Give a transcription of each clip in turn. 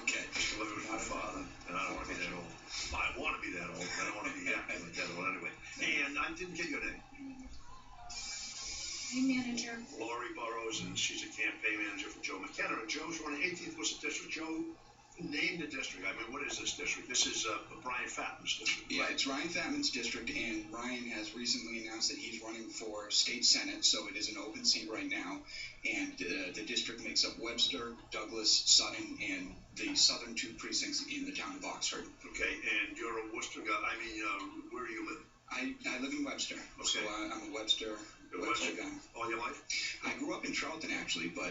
Okay. Just to live with my father, and I don't want to be that old. I want to be that old, but I don't want to be acting like that old anyway. And I didn't get your name. I'm manager. Lori Burrows, and she's a campaign manager for Joe McKenna. And Joe's running 18th was the district. Joe, name the district. I mean, what is this district? This is Brian Fatman's district. Yeah, right? it's Ryan Fatman's district, and Ryan has recently announced that he's running for state senate, so it is an open seat right now. And the district makes up Webster, Douglas, Sutton, and the southern 2 precincts in the town of Oxford. Okay, and you're a Worcester guy. I mean, where do you live? I live in Webster, okay. So I'm a Webster guy. All your life? I grew up in Charlton, actually, but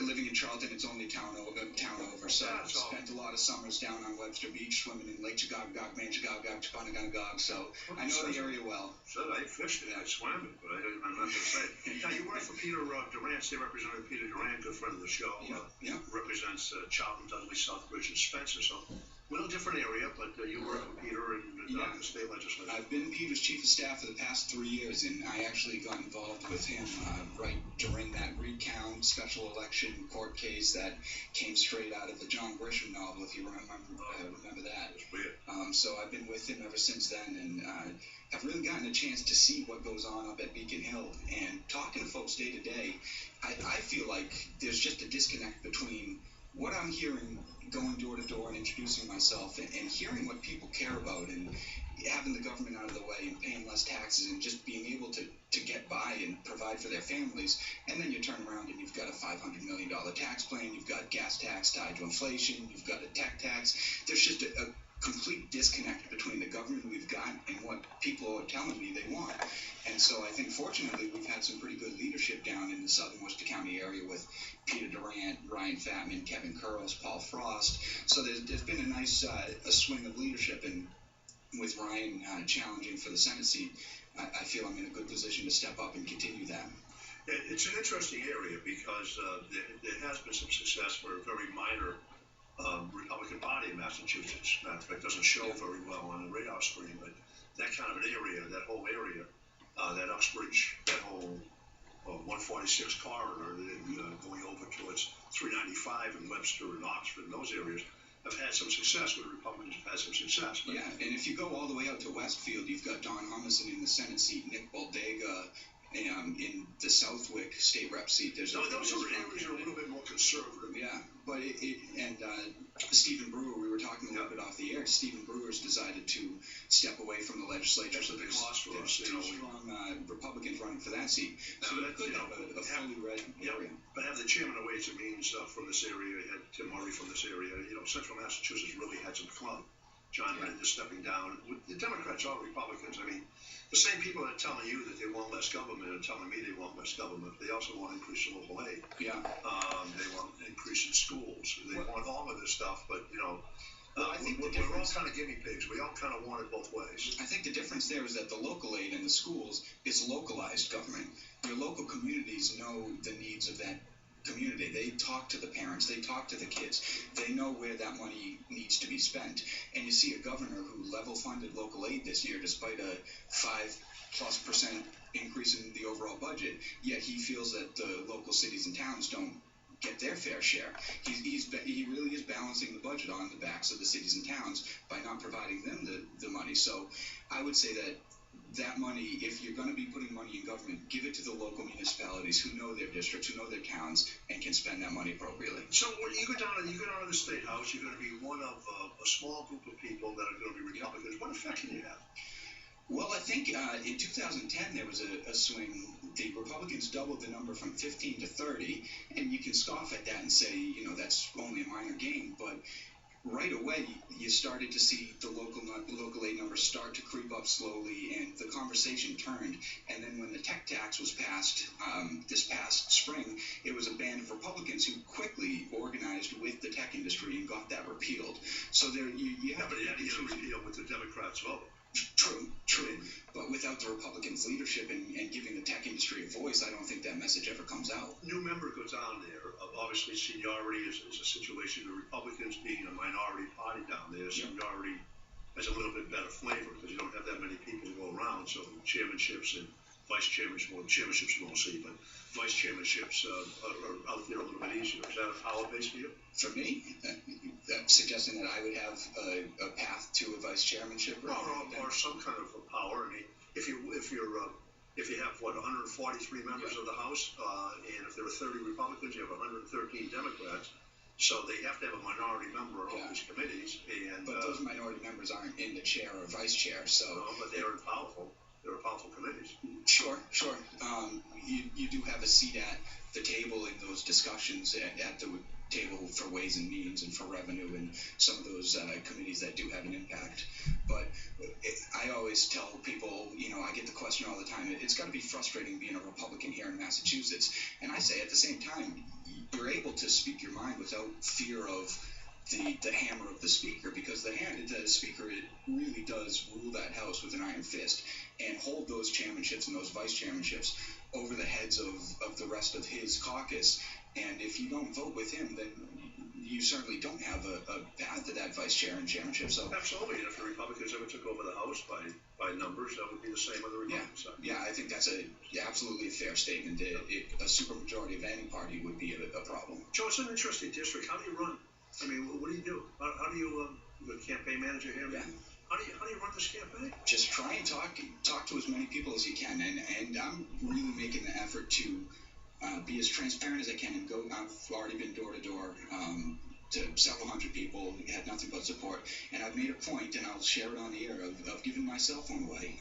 living in Charlton, it's only town over. So I spent a lot of summers down on Webster Beach, swimming in Lake Chagagog, Manchagogog, Chupanagog, so I know the area well. So I fished it, I swam it, but I'm not going to say. Now, you work for Peter Durant, State Representative Peter Durant, good friend of the show. Yeah. Represents Charlton, Dudley, Southbridge, and Spencer, so a little different area, but you work with Peter in the state legislature. I've been Peter's chief of staff for the past 3 years, and I actually got involved with him right during that recount special election court case that came straight out of the John Grisham novel, if you remember that. It's weird. So I've been with him ever since then, and have really gotten a chance to see what goes on up at Beacon Hill. And talking to folks day to day, I feel like there's just a disconnect between what I'm hearing going door to door and introducing myself and hearing what people care about and having the government out of the way and paying less taxes and just being able to get by and provide for their families. And then you turn around and you've got a $500 million tax plan, you've got gas tax tied to inflation, you've got a tech tax. There's just a complete disconnect between the government we've got and what people are telling me they want. And so I think fortunately we've had some pretty good leadership down in the southern Worcester County area with Peter Durant, Ryan Fatman, Kevin Curls, Paul Frost. So there's been a nice a swing of leadership, and with Ryan challenging for the Senate seat, I feel I'm in a good position to step up and continue that. It's an interesting area because there has been some success for a very minor Republican party in Massachusetts. Matter of fact, doesn't show very well on the radar screen, but that kind of an area, that whole area, that Uxbridge, that whole 146 corridor, going over towards 395 in Webster and Oxford, and those areas have had some success, where the Republicans have had some success. But and if you go all the way out to Westfield, you've got Don Humison in the Senate seat, Nick Baldega in the Southwick state rep seat. Those are areas that are a little bit more conservative. Yeah, but Stephen Brewer, we were talking a little bit off the air. Stephen Brewer's decided to step away from the legislature. That's a big loss for us. Two strong Republicans running for that seat. So that could have a fully red area. But have the chairman of Ways and Means from this area, had Tim Murray from this area. Central Massachusetts really had some fun. John Linder stepping down. The Democrats are Republicans. I mean, the same people that are telling you that they want less government are telling me they want less government. They also want to increase in local aid. Yeah. They want an increase in schools. They want all of this stuff, but I think we're all kind of guinea pigs. We all kind of want it both ways. I think the difference there is that the local aid in the schools is localized government. Your local communities know the needs of that community. They talk to the parents, they talk to the kids, they know where that money needs to be spent. And you see a governor who level funded local aid this year despite a 5+% increase in the overall budget, yet he feels that the local cities and towns don't get their fair share. He really is balancing the budget on the backs of the cities and towns by not providing them the money. So I would say that money, if you're going to be putting money in government, give it to the local municipalities who know their districts, who know their towns, and can spend that money appropriately. So when you go down to the State House, you're going to be one of a small group of people that are going to be Republicans. What effect can you have? Well, I think in 2010 there was a swing. The Republicans doubled the number from 15 to 30, and you can scoff at that and say, that's only a minor gain, but right away, you started to see the local aid numbers start to creep up slowly, and the conversation turned. And then when the tech tax was passed this past spring, it was a band of Republicans who quickly organized with the tech industry and got that repealed. So there, you have but it had to get repealed with the Democrats' vote. True. But without the Republicans' leadership and giving the tech industry a voice, I don't think that message ever comes out. New member goes down there. Obviously, seniority is a situation. The Republicans being a minority party down there, seniority has a little bit better flavor because you don't have that many people to go around. So chairmanships and vice chairmanships, well, chairmanships you won't see, but vice chairmanships are out there a little bit easier. Is that a power base for you? For me, suggesting that I would have a path to a vice chairmanship, or some kind of a power. I mean, if you have what 143 members of the House, and if there are 30 Republicans, you have 113 Democrats. So they have to have a minority member on all these committees, but those minority members aren't in the chair or vice chair. So, but they're powerful. They're powerful committees. Sure. You do have a seat at the table in those discussions at the table for Ways and Means and for Revenue and some of those committees that do have an impact. But I always tell people, I get the question all the time. It's got to be frustrating being a Republican here in Massachusetts. And I say at the same time, you're able to speak your mind without fear of the hammer of the speaker, because the speaker, it really does rule that house with an iron fist and hold those chairmanships and those vice chairmanships over the heads of the rest of his caucus. And if you don't vote with him, then you certainly don't have a path to that vice chair and chairmanship. So absolutely, and if the Republicans ever took over the House by numbers, that would be the same on the Republican side. Yeah, I think that's absolutely a fair statement. A supermajority of any party would be a problem. Joe, it's an interesting district. How do you run? I mean, what do you do? How do you the campaign manager here? Yeah. How do you run this campaign? Just try and talk to as many people as you can, and I'm really making the effort to be as transparent as I can and go. I've already been door to door to several hundred people, had nothing but support, and I've made a point, and I'll share it on the air, of giving my cell phone away.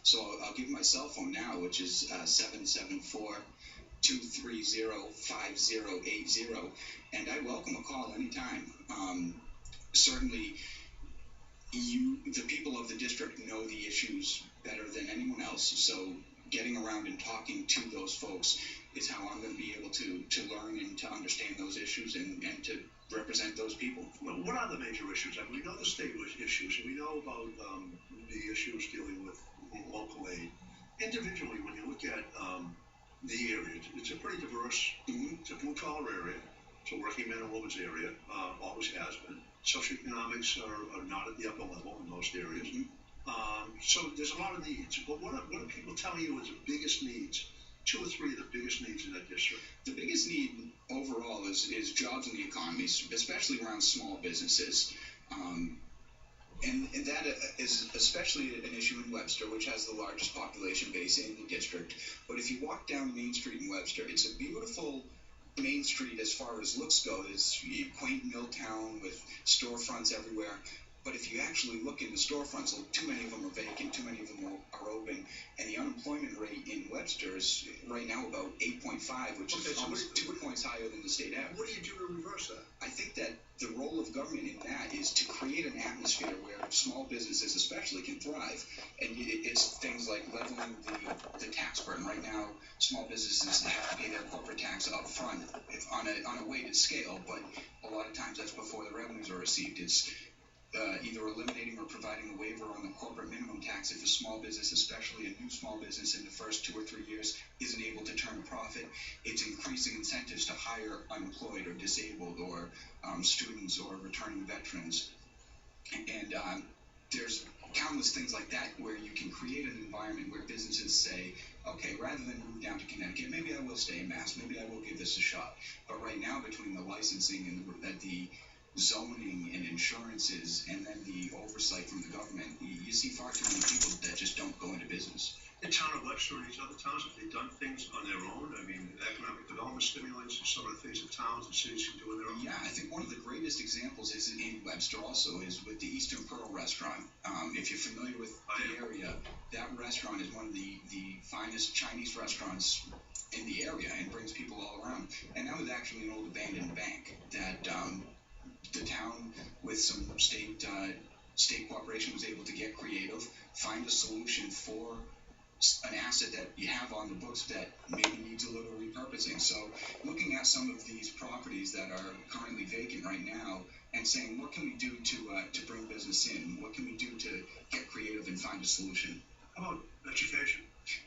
So I'll give my cell phone now, which is 774-230-5080, and I welcome a call anytime. Certainly, the people of the district know the issues better than anyone else, so getting around and talking to those folks is how I'm going to be able to learn and to understand those issues and to represent those people. Well, what are the major issues? I mean, we know the state issues, and we know about the issues dealing with local aid. Individually, when you look at the area, it's a pretty diverse, it's a blue-collar area. It's a working men and women's area, always has been. Socioeconomics are not at the upper level in most areas. So there's a lot of needs. But what are people telling you is the biggest needs? 2 or 3 of the biggest needs in that district? The biggest need overall is jobs in the economy, especially around small businesses. And that is especially an issue in Webster, which has the largest population base in the district. But if you walk down Main Street in Webster, it's a beautiful Main Street as far as looks go. It's a quaint mill town with storefronts everywhere. But if you actually look in the storefronts, too many of them are vacant, too many of them are open, and the unemployment rate in Webster is right now about 8.5, which is almost 2 points higher than the state average. What do you do to reverse that? I think that the role of government in that is to create an atmosphere where small businesses especially can thrive. And it's things like leveling the tax burden. Right now, small businesses have to pay their corporate tax up front on a weighted scale, but a lot of times that's before the revenues are received. It's either eliminating or providing a waiver on the corporate minimum tax if a small business, especially a new small business in the first 2 or 3 years, isn't able to turn a profit. It's increasing incentives to hire unemployed or disabled or students or returning veterans. And there's countless things like that where you can create an environment where businesses say, okay, rather than move down to Connecticut, maybe I will stay in Mass, maybe I will give this a shot. But right now, between the licensing and the zoning and insurances and then the oversight from the government, you see far too many people that just don't go into business. In town of Webster and these other towns, have they done things on their own? I mean, economic development stimulants and some of the things that towns and cities can do on their own? Yeah, I think one of the greatest examples is in Webster also is with the Eastern Pearl restaurant. If you're familiar with the area, that restaurant is one of the finest Chinese restaurants in the area and brings people all around. And that was actually an old abandoned bank that the town, with some state cooperation, was able to get creative, find a solution for an asset that you have on the books that maybe needs a little repurposing. So looking at some of these properties that are currently vacant right now and saying, what can we do to bring business in? What can we do to get creative and find a solution? How about education?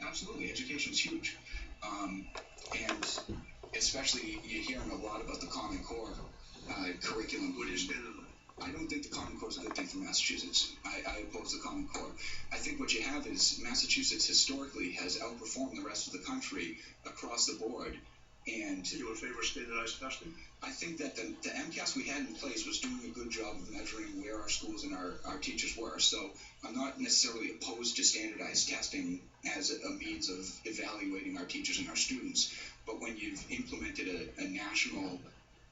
Absolutely. Education is huge. And especially you're hearing a lot about the Common Core curriculum. What do you stand on that? I don't think the Common Core is a good thing for Massachusetts. I oppose the Common Core. I think what you have is Massachusetts historically has outperformed the rest of the country across the board. And you in favor of standardized testing? I think that the MCAS we had in place was doing a good job of measuring where our schools and our teachers were. So I'm not necessarily opposed to standardized testing as a means of evaluating our teachers and our students. But when you've implemented a national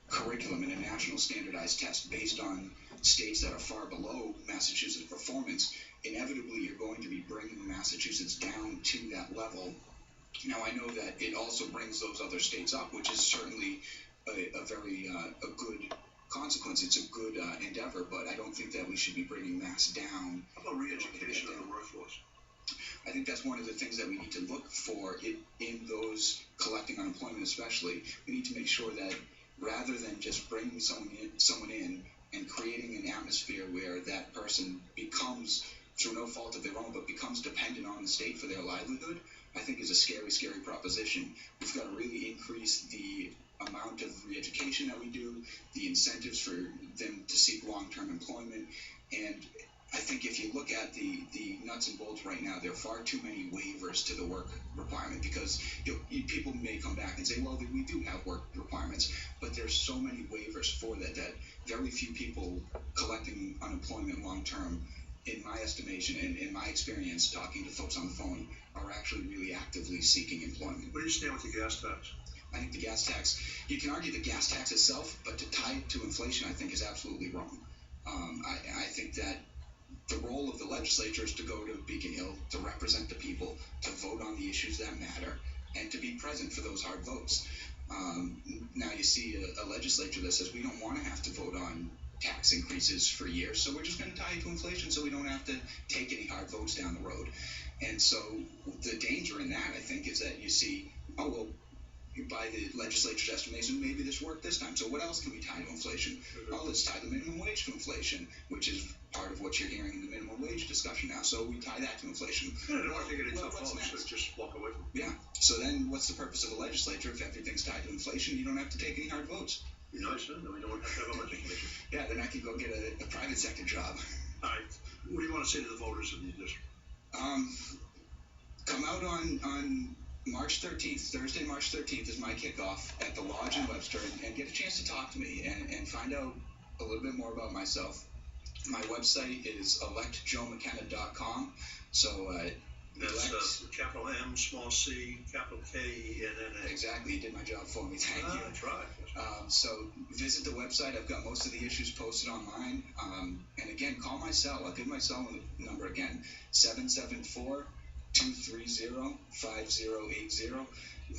curriculum and a national standardized test based on states that are far below Massachusetts performance, inevitably you're going to be bringing Massachusetts down to that level. Now, I know that it also brings those other states up, which is certainly a very a good consequence. It's a good endeavor, but I don't think that we should be bringing Mass down. How about re-education of the workforce? I think that's one of the things that we need to look for in those collecting unemployment especially. We need to make sure that rather than just bringing someone in and creating an atmosphere where that person becomes, through no fault of their own, but becomes dependent on the state for their livelihood, I think is a scary, scary proposition. We've got to really increase the amount of re-education that we do, the incentives for them to seek long-term employment, and I think if you look at the nuts and bolts right now, there are far too many waivers to the work requirement because people may come back and say, well, we do have work requirements, but there's so many waivers for that very few people collecting unemployment long-term, in my estimation and in my experience talking to folks on the phone, are actually really actively seeking employment. Where do you stand with the gas tax? I think the gas tax, you can argue the gas tax itself, but to tie it to inflation, I think is absolutely wrong. I think that the role of the legislature is to go to Beacon Hill, to represent the people, to vote on the issues that matter, and to be present for those hard votes. Now you see a legislature that says we don't want to have to vote on tax increases for years, so we're just going to tie it to inflation so we don't have to take any hard votes down the road. And so the danger in that, I think, is that you see, oh, well, by the legislature's estimation, maybe this worked this time. So what else can we tie to inflation? Well, let's tie the minimum wage to inflation, which is part of what you're hearing in the minimum wage discussion now. So we tie that to inflation. Yeah, I don't want to take any tough votes, so just walk away from it. Yeah. So then what's the purpose of the legislature if everything's tied to inflation? You don't have to take any hard votes. Be nice, huh? No, we don't have to have a legislature. Yeah, then I can go get a private sector job. All right. What do you want to say to the voters of the district? Come out on March 13th, Thursday, March 13th is my kickoff at the Lodge in Webster, and get a chance to talk to me and find out a little bit more about myself. My website is electjoemckenna.com. So that's capital M, small c, capital K-E-N-N-A. Exactly, you did my job for me. Thank you. That's right. So visit the website. I've got most of the issues posted online. And again, call my cell. I'll give my cell number again, 774-230-5080.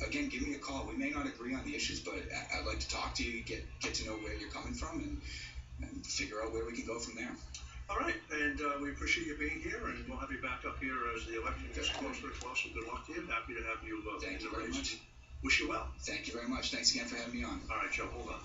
Again, give me a call. We may not agree on the issues, but I'd like to talk to you, get to know where you're coming from, and figure out where we can go from there. All right, and we appreciate you being here, and we'll have you back up here as the election gets closer and closer. Good luck to you. Happy to have you Thank you very much. Wish you well. Thank you very much. Thanks again for having me on. All right, Joe, hold on.